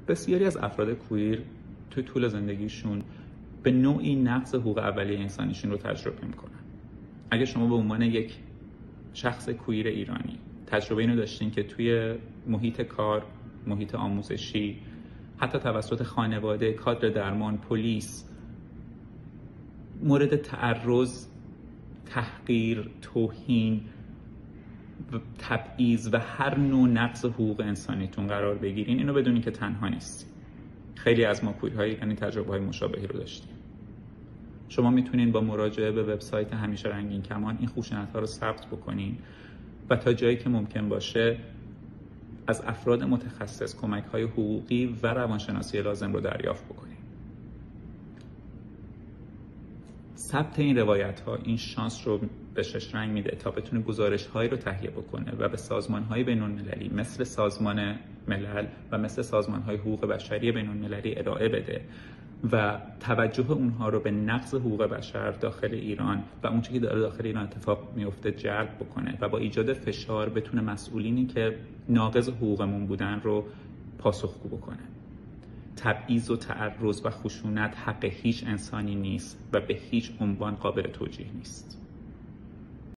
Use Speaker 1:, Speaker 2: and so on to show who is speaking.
Speaker 1: بسیاری از افراد کویر توی طول زندگیشون به نوعی نقض حقوق اولیه انسانیشون رو تجربه میکنن. اگه شما به عنوان یک شخص کویر ایرانی تجربه اینو داشتین که توی محیط کار، محیط آموزشی، حتی توسط خانواده، کادر درمان، پلیس، مورد تعرض، تحقیر، توهین، تبعیض و هر نوع نقض حقوق انسانیتون قرار بگیرین، اینو بدونین که تنها نیستین. خیلی از ما کویرهای ایرانی تجربه‌های مشابهی رو داشتیم. شما میتونین با مراجعه به وبسایت همیشه رنگین کمان این خشونت‌ها رو ثبت بکنین و تا جایی که ممکن باشه از افراد متخصص کمک‌های حقوقی و روانشناسی لازم رو دریافت بکنین. ثبت این روایت‌ها این شانس رو به شش رنگ میده تا بتونه گزارش‌هایی رو تهیه بکنه و به سازمان‌های بین‌المللی مثل سازمان ملل و مثل سازمان‌های حقوق بشری بین‌المللی ارائه بده و توجه اونها رو به نقض حقوق بشر داخل ایران و اون چیزی که داره داخل ایران اتفاق میفته جلب بکنه و با ایجاد فشار بتونه مسئولینی که ناقض حقوقمون بودن رو پاسخگو بکنه. تبعیض و تعرض و خشونت حق هیچ انسانی نیست و به هیچ عنوان قابل توجیه نیست.